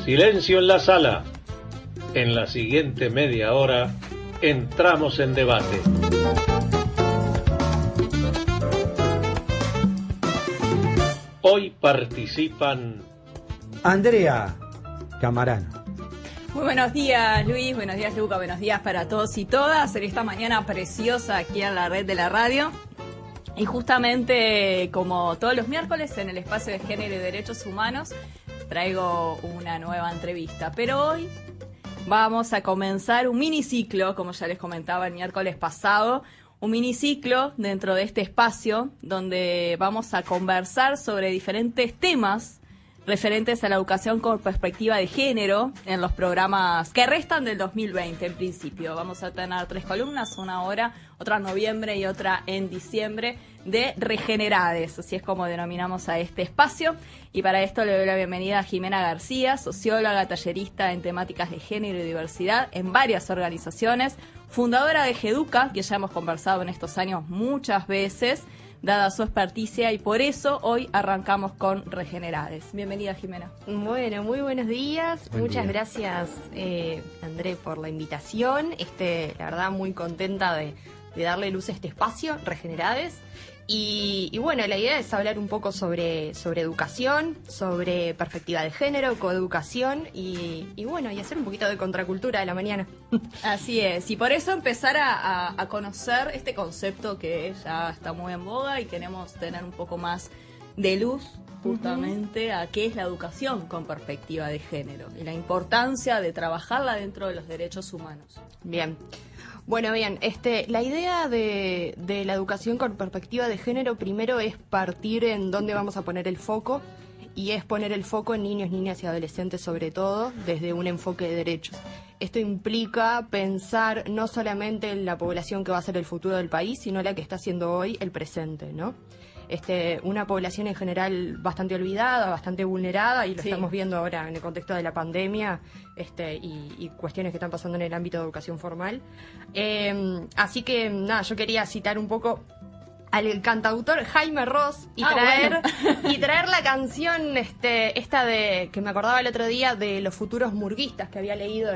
Silencio en la sala. En la siguiente media hora entramos en debate. Hoy participan Andrea Camarano. Muy buenos días, Luis, buenos días, Luca, buenos días para todos y todas en esta mañana preciosa aquí en la red de la radio. Y justamente como todos los miércoles en el espacio de género y derechos humanos traigo una nueva entrevista, pero hoy vamos a comenzar un miniciclo, como ya les comentaba el miércoles pasado, un miniciclo dentro de este espacio donde vamos a conversar sobre diferentes temas referentes a la educación con perspectiva de género en los programas que restan del 2020 en principio. Vamos a tener 3 columnas, una ahora, otra en noviembre y otra en diciembre, de Regenerades, así es como denominamos a este espacio. Y para esto le doy la bienvenida a Jimena García, socióloga, tallerista en temáticas de género y diversidad en varias organizaciones, fundadora de GEDUCA, que ya hemos conversado en estos años muchas veces, dada su experticia, y por eso hoy arrancamos con Regenerades. Bienvenida, Jimena. Bueno, muy buenos días. Muchas gracias, André, por la invitación. La verdad, muy contenta de darle luz a este espacio, Regenerades. Y bueno, la idea es hablar un poco sobre educación, sobre perspectiva de género, coeducación y bueno, y hacer un poquito de contracultura de la mañana. Así es, y por eso empezar a conocer este concepto que ya está muy en boga y queremos tener un poco más de luz justamente a qué es la educación con perspectiva de género y la importancia de trabajarla dentro de los derechos humanos. Bien. Bueno, bien, la idea de la educación con perspectiva de género primero es partir en dónde vamos a poner el foco, y es poner el foco en niños, niñas y adolescentes sobre todo, desde un enfoque de derechos. Esto implica pensar no solamente en la población que va a ser el futuro del país, sino la que está siendo hoy el presente, ¿no? Una población en general bastante olvidada, bastante vulnerada, y lo estamos viendo ahora en el contexto de la pandemia y cuestiones que están pasando en el ámbito de educación formal. Así que, nada, yo quería citar un poco al cantautor Jaime Ross y traer la canción esta de que me acordaba el otro día de los futuros murguistas que había leído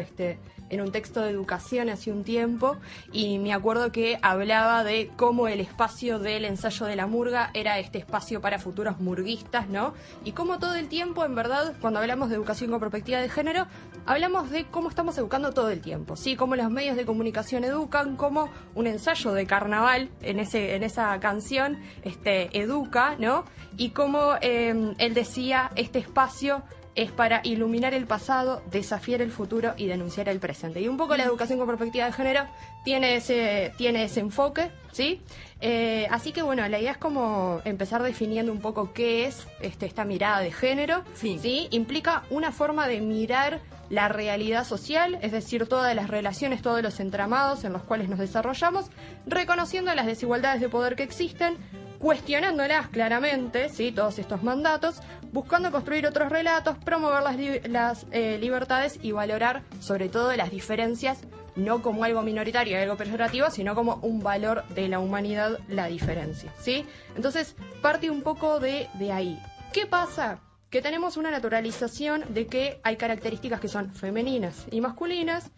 en un texto de educación hace un tiempo, y me acuerdo que hablaba de cómo el espacio del ensayo de la murga era este espacio para futuros murguistas, ¿no? Y cómo todo el tiempo, en verdad, cuando hablamos de educación con perspectiva de género, hablamos de cómo estamos educando todo el tiempo, ¿sí? Cómo los medios de comunicación educan, cómo un ensayo de carnaval en esa canción educa, ¿no? Y cómo él decía, este espacio es para iluminar el pasado, desafiar el futuro y denunciar el presente. Y un poco la educación con perspectiva de género tiene ese enfoque, ¿sí? Así que bueno, la idea es como empezar definiendo un poco qué es esta mirada de género, ¿sí? Implica una forma de mirar la realidad social, es decir, todas las relaciones, todos los entramados en los cuales nos desarrollamos, reconociendo las desigualdades de poder que existen, cuestionándolas claramente, ¿sí? Todos estos mandatos, buscando construir otros relatos, promover las libertades y valorar sobre todo las diferencias, no como algo minoritario, algo peyorativo, sino como un valor de la humanidad, la diferencia, ¿sí? Entonces, parte un poco de ahí. ¿Qué pasa? Que tenemos una naturalización de que hay características que son femeninas y masculinas,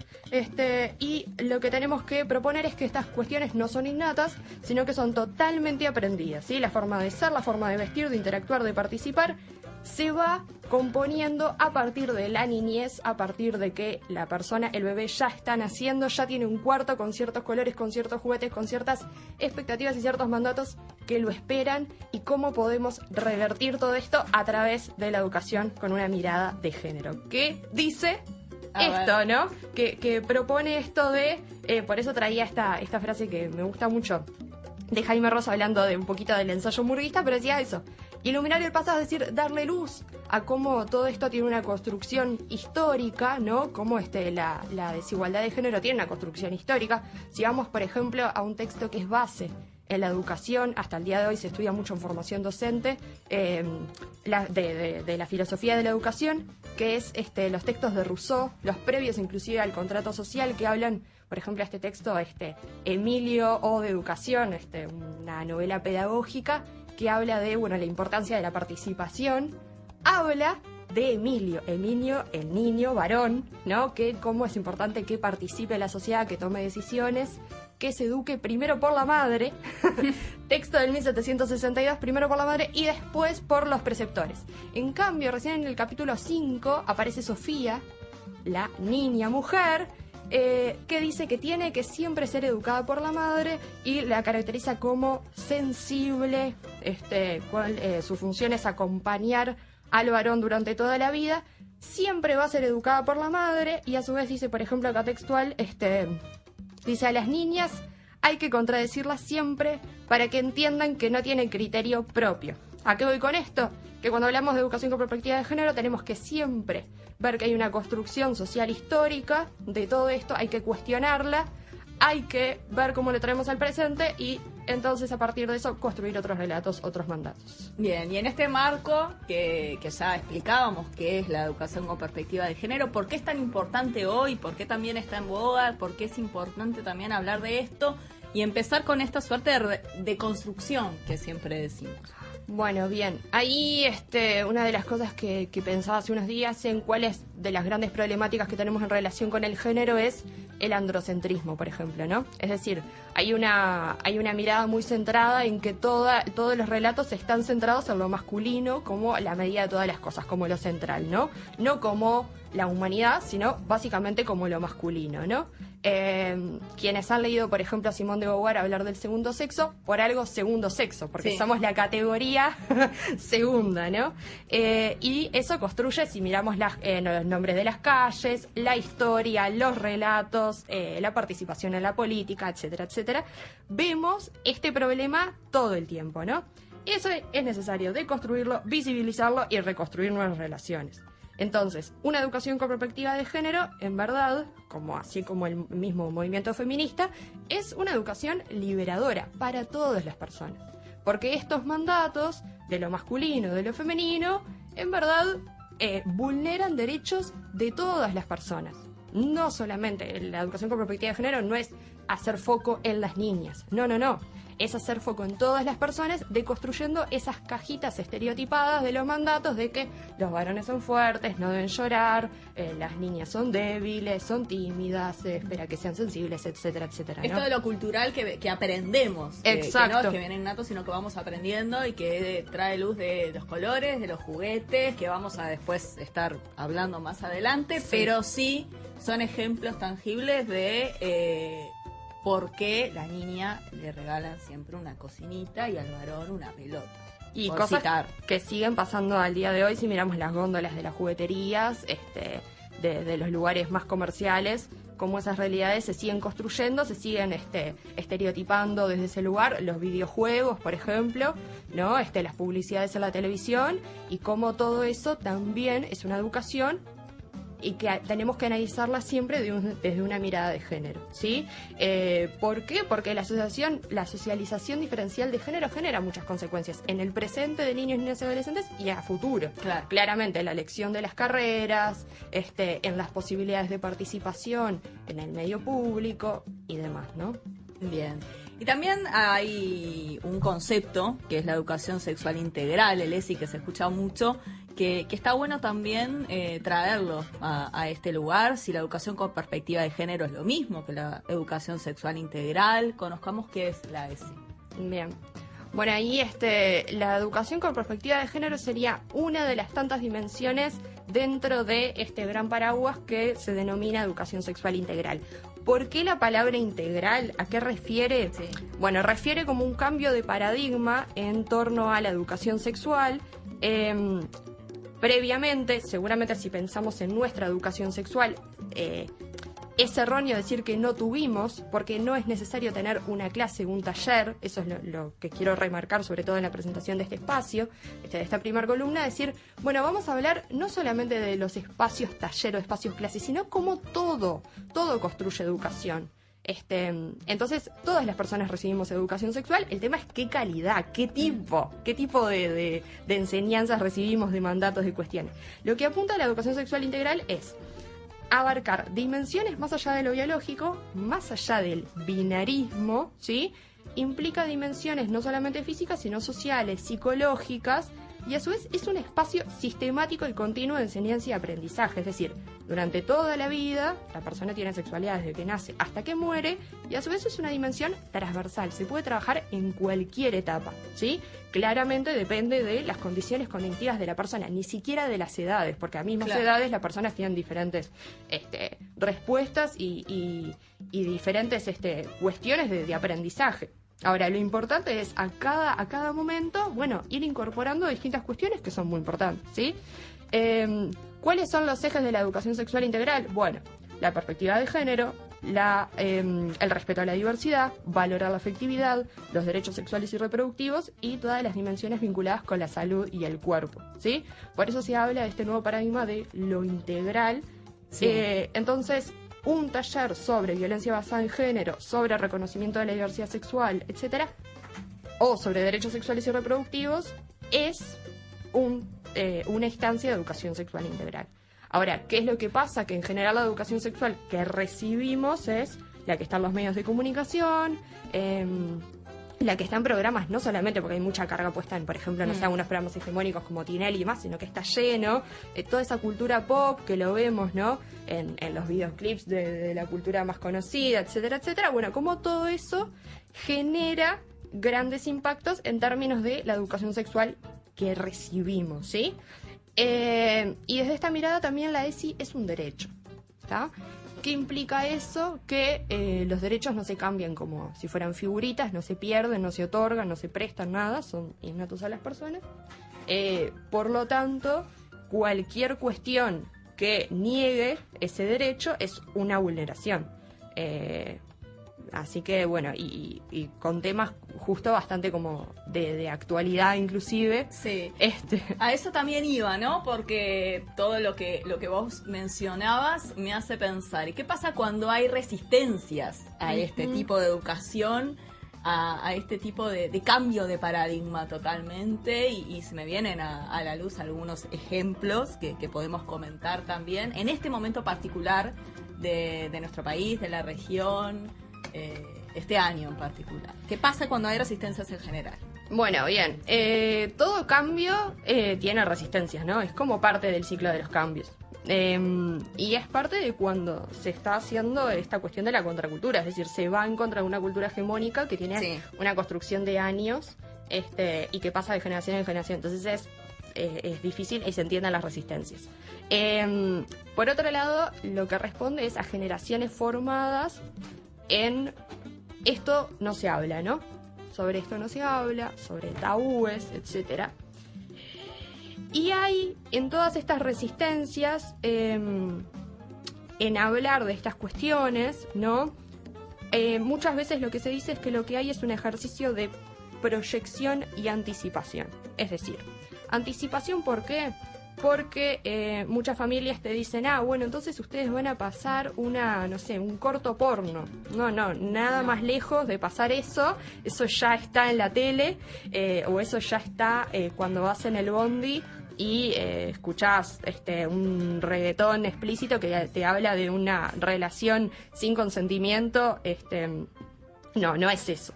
y lo que tenemos que proponer es que estas cuestiones no son innatas, sino que son totalmente aprendidas, ¿sí? La forma de ser, la forma de vestir, de interactuar, de participar, se va componiendo a partir de la niñez, a partir de que la persona, el bebé, ya está naciendo, ya tiene un cuarto con ciertos colores, con ciertos juguetes, con ciertas expectativas y ciertos mandatos que lo esperan, y cómo podemos revertir todo esto a través de la educación con una mirada de género. ¿Qué dice esto, no? Que propone esto de... por eso traía esta frase que me gusta mucho, de Jaime Ross, hablando de un poquito del ensayo murguista, pero decía eso: iluminar el pasado, es decir, darle luz a cómo todo esto tiene una construcción histórica, ¿no? Cómo la desigualdad de género tiene una construcción histórica. Si vamos, por ejemplo, a un texto que es base en la educación, hasta el día de hoy se estudia mucho en formación docente, de la filosofía de la educación, que es los textos de Rousseau, los previos inclusive al contrato social, que hablan, por ejemplo, este texto, Emilio o de Educación, una novela pedagógica que habla de la importancia de la participación, habla de Emilio, el niño varón, ¿no? Que cómo es importante que participe en la sociedad, que tome decisiones, que se eduque primero por la madre, texto del 1762, primero por la madre y después por los preceptores. En cambio, recién en el capítulo 5 aparece Sofía, la niña mujer, que dice que tiene que siempre ser educada por la madre y la caracteriza como sensible, su función es acompañar al varón durante toda la vida, siempre va a ser educada por la madre y a su vez dice, por ejemplo, acá textual, dice a las niñas hay que contradecirlas siempre para que entiendan que no tienen criterio propio. ¿A qué voy con esto? Que cuando hablamos de educación con perspectiva de género tenemos que siempre ver que hay una construcción social histórica de todo esto, hay que cuestionarla, hay que ver cómo lo traemos al presente y entonces a partir de eso construir otros relatos, otros mandatos. Bien, y en este marco que ya explicábamos que es la educación con perspectiva de género, ¿por qué es tan importante hoy? ¿Por qué también está en boga? ¿Por qué es importante también hablar de esto? Y empezar con esta suerte de construcción que siempre decimos. Bueno, bien. Ahí una de las cosas que pensaba hace unos días en cuáles de las grandes problemáticas que tenemos en relación con el género es el androcentrismo, por ejemplo, ¿no? Es decir, hay una mirada muy centrada en que todos los relatos están centrados en lo masculino como la medida de todas las cosas, como lo central, ¿no? No como la humanidad, sino básicamente como lo masculino, ¿no? Quienes han leído, por ejemplo, a Simone de Beauvoir hablar del segundo sexo, por algo segundo sexo, porque sí, somos la categoría segunda, ¿no? Y eso construye, si miramos los nombres de las calles, la historia, los relatos, la participación en la política, etcétera, etcétera, vemos este problema todo el tiempo, ¿no? Eso es necesario deconstruirlo, visibilizarlo y reconstruir nuevas relaciones. Entonces, una educación con perspectiva de género, en verdad, así como el mismo movimiento feminista, es una educación liberadora para todas las personas. Porque estos mandatos de lo masculino, de lo femenino, en verdad vulneran derechos de todas las personas. No solamente la educación con perspectiva de género no es hacer foco en las niñas, no. Es hacer foco en todas las personas, deconstruyendo esas cajitas estereotipadas de los mandatos de que los varones son fuertes, no deben llorar, las niñas son débiles, son tímidas, se espera que sean sensibles, etcétera, etcétera, ¿no? Esto de lo cultural que aprendemos, exacto, que no es que viene innato, sino que vamos aprendiendo y que trae luz de los colores, de los juguetes, que vamos a después estar hablando más adelante, sí, pero sí son ejemplos tangibles de por qué la niña le regalan siempre una cocinita y al varón una pelota. Y cosas que siguen pasando al día de hoy si miramos las góndolas de las jugueterías, de los lugares más comerciales, cómo esas realidades se siguen construyendo, se siguen estereotipando desde ese lugar, los videojuegos, por ejemplo, ¿no? Las publicidades en la televisión, y cómo todo eso también es una educación y que tenemos que analizarla siempre desde una mirada de género, ¿sí? ¿Por qué? Porque la socialización diferencial de género genera muchas consecuencias en el presente de niños, niñas y adolescentes y a futuro. Claro. Claramente, en la elección de las carreras, en las posibilidades de participación en el medio público y demás, ¿no? Bien. Y también hay un concepto que es la educación sexual integral, el ESI, que se escucha mucho, que está bueno también traerlo a este lugar. Si la educación con perspectiva de género es lo mismo que la educación sexual integral, conozcamos qué es la ESI. Bien. Bueno, ahí la educación con perspectiva de género sería una de las tantas dimensiones dentro de este gran paraguas que se denomina educación sexual integral. ¿Por qué la palabra integral? ¿A qué refiere? Sí. Bueno, refiere como un cambio de paradigma en torno a la educación sexual. Previamente, seguramente si pensamos en nuestra educación sexual, es erróneo decir que no tuvimos, porque no es necesario tener una clase, un taller. Eso es lo que quiero remarcar, sobre todo en la presentación de este espacio, de esta primera columna, decir, bueno, vamos a hablar no solamente de los espacios taller o espacios clase, sino como todo construye educación. Entonces, todas las personas recibimos educación sexual. El tema es qué calidad, qué tipo de enseñanzas recibimos, de mandatos, de cuestiones. Lo que apunta a la educación sexual integral es abarcar dimensiones más allá de lo biológico, más allá del binarismo, ¿sí? Implica dimensiones no solamente físicas, sino sociales, psicológicas, y a su vez es un espacio sistemático y continuo de enseñanza y aprendizaje. Es decir, durante toda la vida la persona tiene sexualidad desde que nace hasta que muere, y a su vez es una dimensión transversal, se puede trabajar en cualquier etapa, ¿sí? Claramente depende de las condiciones cognitivas de la persona, ni siquiera de las edades, porque a mismas edades las personas tienen diferentes respuestas y diferentes cuestiones de aprendizaje. Ahora, lo importante es a cada momento, bueno, ir incorporando distintas cuestiones que son muy importantes, ¿sí? ¿Cuáles son los ejes de la educación sexual integral? Bueno, la perspectiva de género, el respeto a la diversidad, valorar la afectividad, los derechos sexuales y reproductivos y todas las dimensiones vinculadas con la salud y el cuerpo, ¿sí? Por eso se habla de este nuevo paradigma de lo integral. Sí. Entonces, un taller sobre violencia basada en género, sobre reconocimiento de la diversidad sexual, etcétera, o sobre derechos sexuales y reproductivos, es una instancia de educación sexual integral. Ahora, ¿qué es lo que pasa? Que en general la educación sexual que recibimos es la que está en los medios de comunicación, la que está en programas, no solamente porque hay mucha carga puesta en, por ejemplo, no sé, algunos programas hegemónicos como Tinelli y más, sino que está lleno toda esa cultura pop que lo vemos, ¿no? En los videoclips de la cultura más conocida, etcétera, etcétera. Bueno, como todo eso genera grandes impactos en términos de la educación sexual que recibimos, ¿sí? Y desde esta mirada también la ESI es un derecho, ¿está? ¿Qué implica eso? Que los derechos no se cambian como si fueran figuritas, no se pierden, no se otorgan, no se prestan nada, son innatos a las personas. Por lo tanto, cualquier cuestión que niegue ese derecho es una vulneración. Así que, bueno, y con temas justo bastante como de actualidad inclusive. Sí. A eso también iba, ¿no? Porque todo lo que vos mencionabas me hace pensar, ¿y qué pasa cuando hay resistencias a este tipo de educación, a este tipo de cambio de paradigma totalmente? Y se me vienen a la luz algunos ejemplos que podemos comentar también, en este momento particular de nuestro país, de la región, este año en particular. ¿Qué pasa cuando hay resistencias en general? Bueno, bien, todo cambio tiene resistencias, ¿no? Es como parte del ciclo de los cambios. Y es parte de cuando se está haciendo esta cuestión de la contracultura, es decir, se va en contra de una cultura hegemónica que tiene una construcción de años y que pasa de generación en generación. Entonces es difícil y se entienden las resistencias. Por otro lado, lo que responde es a generaciones formadas en esto no se habla, ¿no? Sobre esto no se habla, sobre tabúes, etcétera. Y hay en todas estas resistencias, en hablar de estas cuestiones, ¿no? Muchas veces lo que se dice es que lo que hay es un ejercicio de proyección y anticipación. Es decir, anticipación, ¿por qué? Porque muchas familias te dicen, bueno, entonces ustedes van a pasar un corto porno. No, nada más lejos de pasar eso ya está en la tele, o eso ya está cuando vas en el bondi y escuchás un reggaetón explícito que te habla de una relación sin consentimiento. No es eso.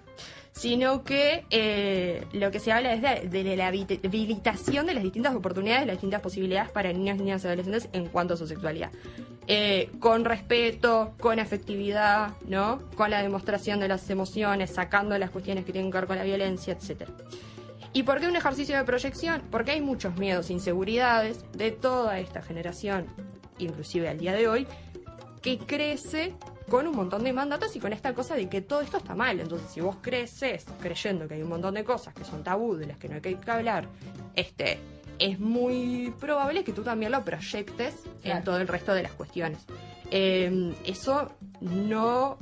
Sino que lo que se habla es de la habilitación de las distintas oportunidades, de las distintas posibilidades para niños, niñas y adolescentes en cuanto a su sexualidad. Con respeto, con afectividad, ¿no? Con la demostración de las emociones, sacando las cuestiones que tienen que ver con la violencia, etc. ¿Y por qué un ejercicio de proyección? Porque hay muchos miedos, inseguridades de toda esta generación, inclusive al día de hoy, que crece con un montón de mandatos y con esta cosa de que todo esto está mal. Entonces, si vos creces creyendo que hay un montón de cosas que son tabú, de las que no hay que hablar, es muy probable que tú también lo proyectes en todo el resto de las cuestiones. Eso no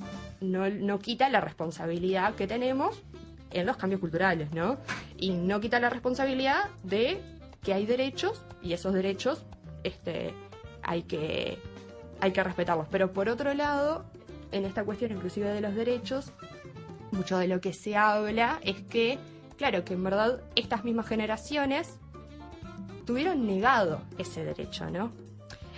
quita la responsabilidad que tenemos en los cambios culturales, ¿no? Y no quita la responsabilidad de que hay derechos, y esos derechos hay que respetarlos. Pero por otro lado, en esta cuestión inclusive de los derechos, mucho de lo que se habla es que, claro, que en verdad estas mismas generaciones tuvieron negado ese derecho, ¿no?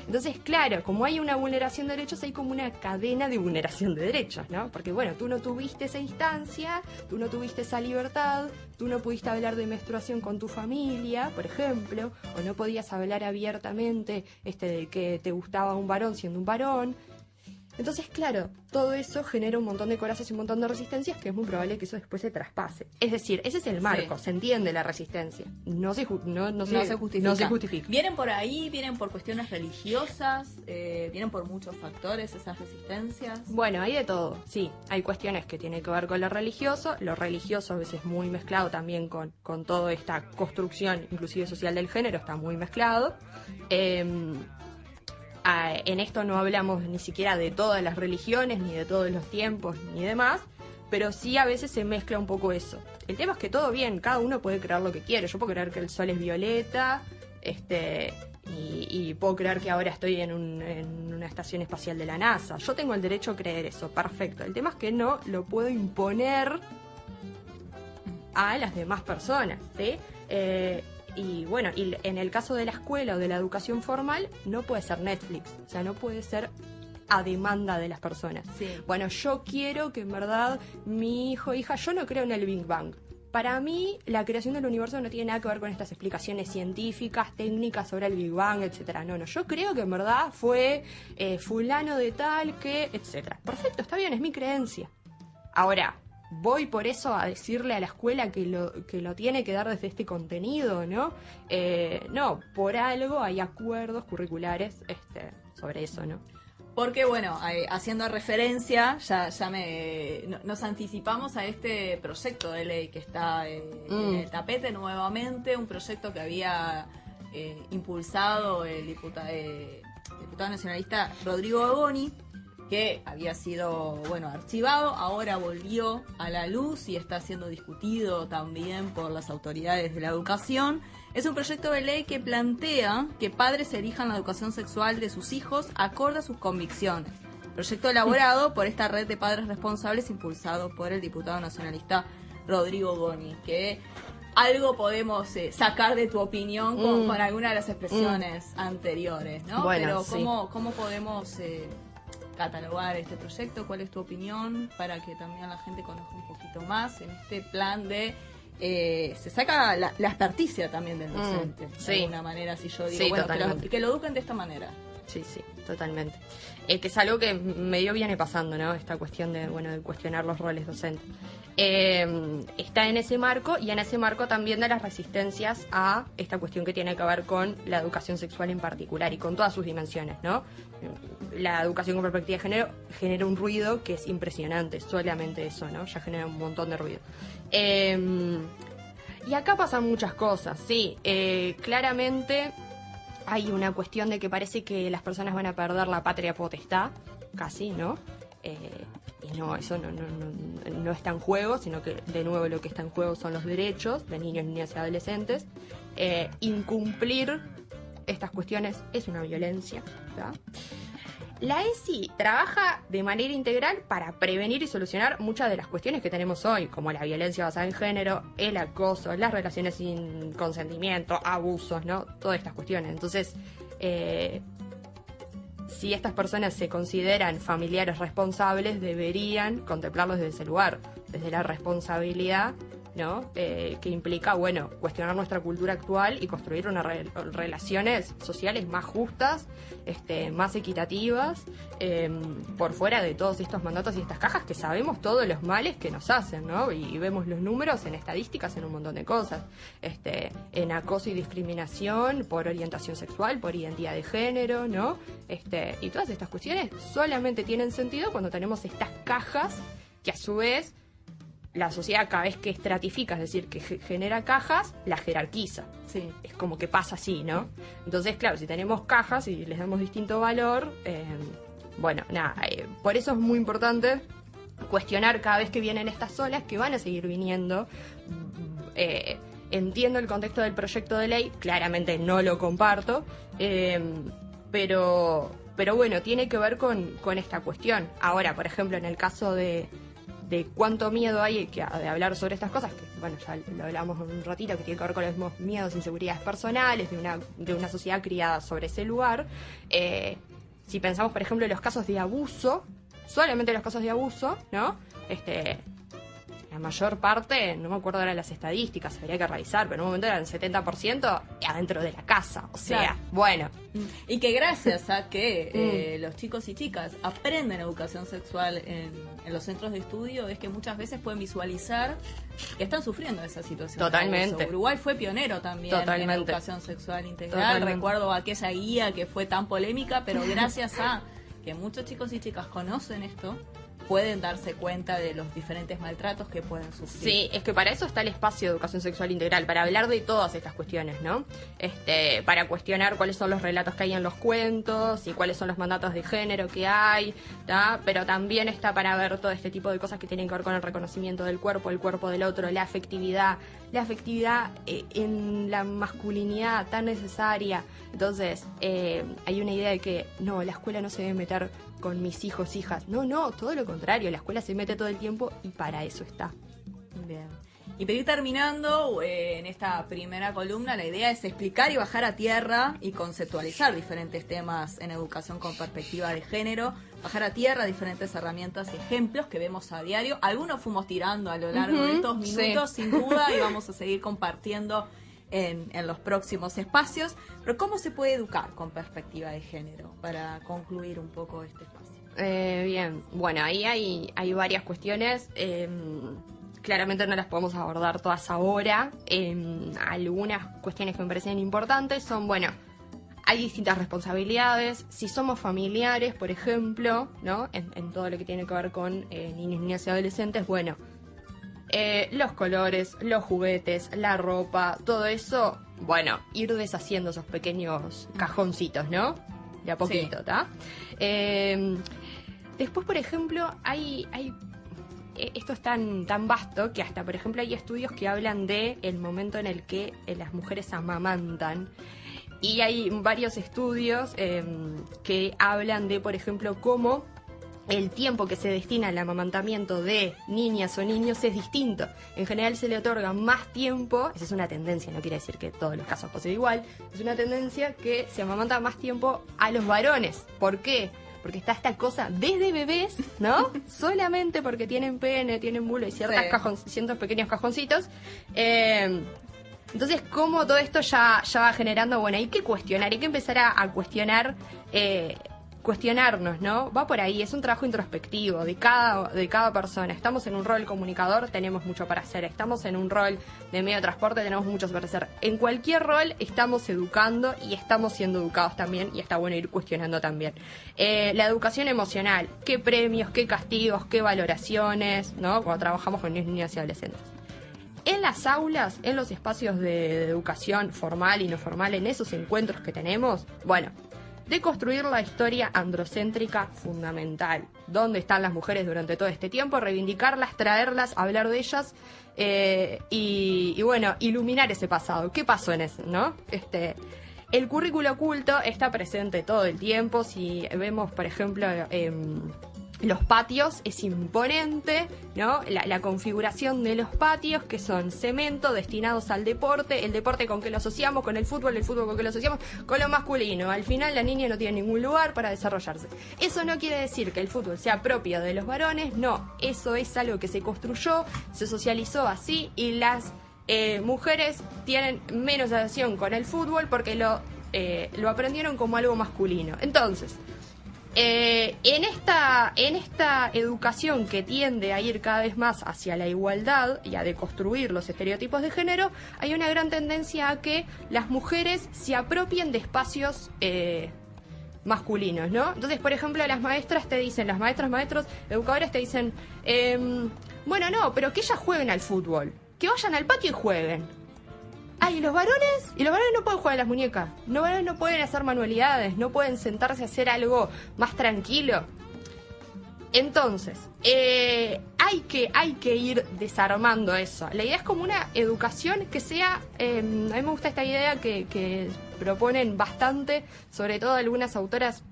Entonces, claro, como hay una vulneración de derechos, hay como una cadena de vulneración de derechos, ¿no? Porque, bueno, tú no tuviste esa instancia, tú no tuviste esa libertad, tú no pudiste hablar de menstruación con tu familia, por ejemplo, o no podías hablar abiertamente de que te gustaba un varón siendo un varón. Entonces, claro, todo eso genera un montón de corazas y un montón de resistencias que es muy probable que eso después se traspase. Es decir, ese es el marco, se entiende la resistencia. No se justifica. ¿Vienen por ahí? ¿Vienen por cuestiones religiosas? ¿Vienen por muchos factores esas resistencias? Bueno, hay de todo, sí. Hay cuestiones que tienen que ver con lo religioso a veces muy mezclado también con toda esta construcción, inclusive social del género, está muy mezclado. En esto no hablamos ni siquiera de todas las religiones, ni de todos los tiempos, ni demás, pero sí a veces se mezcla un poco eso. El tema es que todo bien, cada uno puede creer lo que quiere. Yo puedo creer que el sol es violeta, y puedo creer que ahora estoy en una estación espacial de la NASA. Yo tengo el derecho a creer eso, perfecto. El tema es que no lo puedo imponer a las demás personas, ¿sí? Y bueno, y en el caso de la escuela o de la educación formal, no puede ser Netflix, o sea, no puede ser a demanda de las personas. Sí. Bueno, yo quiero que en verdad mi hijo o hija, yo no creo en el Big Bang. Para mí, la creación del universo no tiene nada que ver con estas explicaciones científicas, técnicas sobre el Big Bang, etcétera. No, yo creo que en verdad fue fulano de tal que, etcétera. Perfecto, está bien, es mi creencia. Ahora, voy por eso a decirle a la escuela que lo tiene que dar desde este contenido, ¿no? No, por algo hay acuerdos curriculares sobre eso, ¿no? Porque, bueno, haciendo referencia, nos anticipamos a este proyecto de ley que está en el tapete nuevamente, un proyecto que había impulsado el diputado nacionalista Rodrigo Agoni, que había sido, archivado, ahora volvió a la luz y está siendo discutido también por las autoridades de la educación. Es un proyecto de ley que plantea que padres elijan la educación sexual de sus hijos acorde a sus convicciones. Proyecto elaborado por esta red de padres responsables impulsado por el diputado nacionalista Rodrigo Agoni, que algo podemos sacar de tu opinión con alguna de las expresiones anteriores, ¿no? Bueno, pero ¿cómo podemos catalogar este proyecto? ¿Cuál es tu opinión para que también la gente conozca un poquito más en este plan de se saca la experticia también del docente de alguna manera, si yo digo que lo eduquen de esta manera? Sí, totalmente. Es algo que medio viene pasando, ¿no? Esta cuestión de cuestionar los roles docentes. Está en ese marco, y en ese marco también de las resistencias a esta cuestión que tiene que ver con la educación sexual en particular y con todas sus dimensiones, ¿no? La educación con perspectiva de género genera un ruido que es impresionante, solamente eso, ¿no? Ya genera un montón de ruido. Y acá pasan muchas cosas, sí. Claramente hay una cuestión de que parece que las personas van a perder la patria potestad, casi, ¿no? Y no, eso no está en juego, sino que de nuevo lo que está en juego son los derechos de niños, niñas y adolescentes. Incumplir estas cuestiones es una violencia, ¿verdad? La ESI trabaja de manera integral para prevenir y solucionar muchas de las cuestiones que tenemos hoy, como la violencia basada en género, el acoso, las relaciones sin consentimiento, abusos, ¿no? Todas estas cuestiones. Entonces, si estas personas se consideran familiares responsables, deberían contemplarlos desde ese lugar, desde la responsabilidad, ¿no? Que implica, cuestionar nuestra cultura actual y construir unas relaciones sociales más justas, más equitativas, por fuera de todos estos mandatos y estas cajas que sabemos todos los males que nos hacen, ¿no? Y vemos los números en estadísticas, en un montón de cosas, en acoso y discriminación por orientación sexual, por identidad de género, ¿no? Y todas estas cuestiones solamente tienen sentido cuando tenemos estas cajas que a su vez la sociedad cada vez que estratifica, es decir, que genera cajas, la jerarquiza. Sí. Es como que pasa así, ¿no? Entonces, claro, si tenemos cajas y les damos distinto valor, por eso es muy importante cuestionar cada vez que vienen estas olas, que van a seguir viniendo. Entiendo el contexto del proyecto de ley, claramente no lo comparto, pero tiene que ver con esta cuestión. Ahora, por ejemplo, en el caso de de cuánto miedo hay de hablar sobre estas cosas, que bueno, ya lo hablamos un ratito, que tiene que ver con los mismos miedos, inseguridades personales, de una sociedad criada sobre ese lugar. Si pensamos, por ejemplo, en los casos de abuso, solamente los casos de abuso, ¿no? La mayor parte, no me acuerdo ahora las estadísticas, habría que revisar, pero en un momento eran 70% adentro de la casa. O sea, claro. Bueno. Y que gracias a que los chicos y chicas aprenden educación sexual en los centros de estudio, es que muchas veces pueden visualizar que están sufriendo esa situación. Totalmente. Uruguay fue pionero también en educación sexual integral. Totalmente. Recuerdo aquella guía que fue tan polémica, pero gracias a que muchos chicos y chicas conocen esto, pueden darse cuenta de los diferentes maltratos que pueden sufrir. Sí, es que para eso está el espacio de educación sexual integral, para hablar de todas estas cuestiones, ¿no? Para cuestionar cuáles son los relatos que hay en los cuentos y cuáles son los mandatos de género que hay, ¿tá? Pero también está para ver todo este tipo de cosas que tienen que ver con el reconocimiento del cuerpo, el cuerpo del otro, la afectividad en la masculinidad tan necesaria. Entonces, hay una idea de que no, la escuela no se debe meter con mis hijos, hijas. No, todo lo contrario, la escuela se mete todo el tiempo y para eso está. Bien. Y para ir terminando, en esta primera columna, la idea es explicar y bajar a tierra y conceptualizar diferentes temas en educación con perspectiva de género, bajar a tierra diferentes herramientas y ejemplos que vemos a diario. Algunos fuimos tirando a lo largo de estos minutos, sin duda, y vamos a seguir compartiendo en los próximos espacios. Pero ¿cómo se puede educar con perspectiva de género? Para concluir un poco este espacio. Bien, bueno, ahí hay varias cuestiones. Claramente no las podemos abordar todas ahora. Algunas cuestiones que me parecen importantes son, bueno, hay distintas responsabilidades. Si somos familiares, por ejemplo, ¿no? En todo lo que tiene que ver con niños, niñas y adolescentes, bueno, los colores, los juguetes, la ropa, todo eso, bueno, ir deshaciendo esos pequeños cajoncitos, ¿no? De a poquito, ¿tá? Después, por ejemplo, hay esto es tan vasto que hasta, por ejemplo, hay estudios que hablan de el momento en el que las mujeres amamantan. Y hay varios estudios que hablan de, por ejemplo, cómo el tiempo que se destina al amamantamiento de niñas o niños es distinto. En general se le otorga más tiempo, esa es una tendencia, no quiere decir que todos los casos pase igual, es una tendencia que se amamanta más tiempo a los varones. ¿Por qué? Porque está esta cosa desde bebés, ¿no? Solamente porque tienen pene, tienen bulo y ciertos pequeños cajoncitos. Entonces, ¿cómo todo esto ya va generando? Bueno, hay que cuestionar, hay que empezar a cuestionar, cuestionarnos, ¿no? Va por ahí, es un trabajo introspectivo de cada persona. Estamos en un rol comunicador, tenemos mucho para hacer. Estamos en un rol de medio de transporte, tenemos mucho para hacer. En cualquier rol estamos educando y estamos siendo educados también, y está bueno ir cuestionando también. La educación emocional, qué premios, qué castigos, qué valoraciones, ¿no? Cuando trabajamos con niños, niñas y adolescentes. En las aulas, en los espacios de educación formal y no formal, en esos encuentros que tenemos, bueno, de construir la historia androcéntrica fundamental. ¿Dónde están las mujeres durante todo este tiempo? Reivindicarlas, traerlas, hablar de ellas y bueno, iluminar ese pasado. ¿Qué pasó en ese, no? El currículo oculto está presente todo el tiempo. Si vemos, por ejemplo, los patios, es imponente, ¿no? La configuración de los patios, que son cemento destinados al deporte, el deporte con que lo asociamos, con el fútbol con que lo asociamos, con lo masculino. Al final la niña no tiene ningún lugar para desarrollarse. Eso no quiere decir que el fútbol sea propio de los varones, no. Eso es algo que se construyó, se socializó así, y las mujeres tienen menos relación con el fútbol porque lo aprendieron como algo masculino. Entonces, en esta educación que tiende a ir cada vez más hacia la igualdad y a deconstruir los estereotipos de género, hay una gran tendencia a que las mujeres se apropien de espacios masculinos, ¿no? Entonces, por ejemplo, las maestras te dicen, las maestras, maestros, educadores te dicen, bueno, no, pero que ellas jueguen al fútbol, que vayan al patio y jueguen. ¿Y los varones? Y los varones no pueden jugar a las muñecas. Los varones no pueden hacer manualidades, no pueden sentarse a hacer algo más tranquilo. Entonces, hay que ir desarmando eso. La idea es como una educación que sea... a mí me gusta esta idea que proponen bastante, sobre todo algunas autoras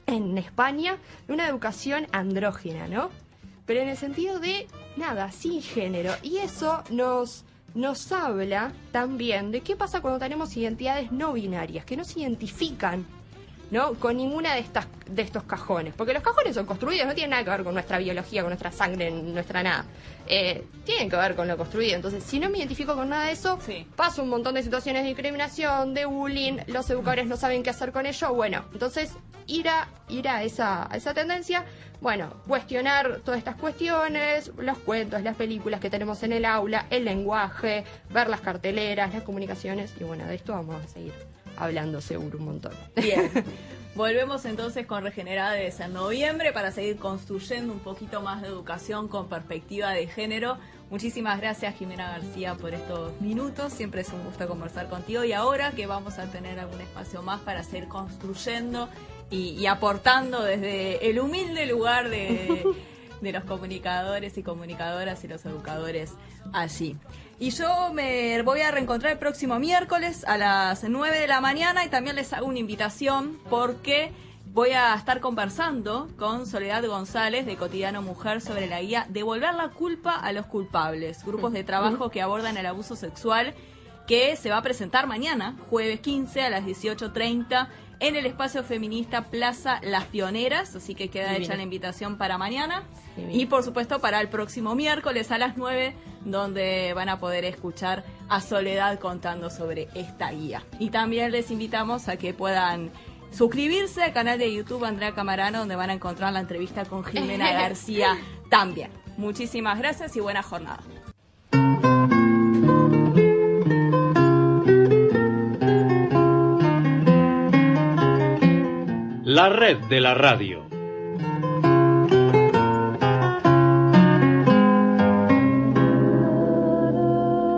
en España, de una educación andrógina, ¿no? pero en el sentido de nada, sin género. Y eso nos habla también de qué pasa cuando tenemos identidades no binarias, que no se identifican, ¿no?, con ninguna de estos cajones, porque los cajones son construidos, no tienen nada que ver con nuestra biología, con nuestra sangre, nuestra nada, tienen que ver con lo construido. Entonces, si no me identifico con nada de eso, paso un montón de situaciones de discriminación, de bullying, los educadores no saben qué hacer con ello. Bueno, entonces ir a esa tendencia, bueno, cuestionar todas estas cuestiones, los cuentos, las películas que tenemos en el aula, el lenguaje, ver las carteleras, las comunicaciones, y bueno, de esto vamos a seguir hablando seguro un montón. Bien, volvemos entonces con Regenerades en noviembre para seguir construyendo un poquito más de educación con perspectiva de género. Muchísimas gracias, Jimena García, por estos minutos. Siempre es un gusto conversar contigo, y ahora que vamos a tener algún espacio más para seguir construyendo y aportando desde el humilde lugar de los comunicadores y comunicadoras y los educadores allí. Y yo me voy a reencontrar el próximo miércoles a las 9 de la mañana, y también les hago una invitación porque voy a estar conversando con Soledad González de Cotidiano Mujer sobre la guía Devolver la culpa a los culpables, grupos de trabajo que abordan el abuso sexual, que se va a presentar mañana, jueves 15 a las 18:30 en el espacio feminista Plaza Las Pioneras, así que queda hecha la invitación para mañana. Y por supuesto para el próximo miércoles a las 9, donde van a poder escuchar a Soledad contando sobre esta guía. Y también les invitamos a que puedan suscribirse al canal de YouTube Andrea Camarano, donde van a encontrar la entrevista con Jimena García también. Muchísimas gracias y buena jornada. La red de la radio.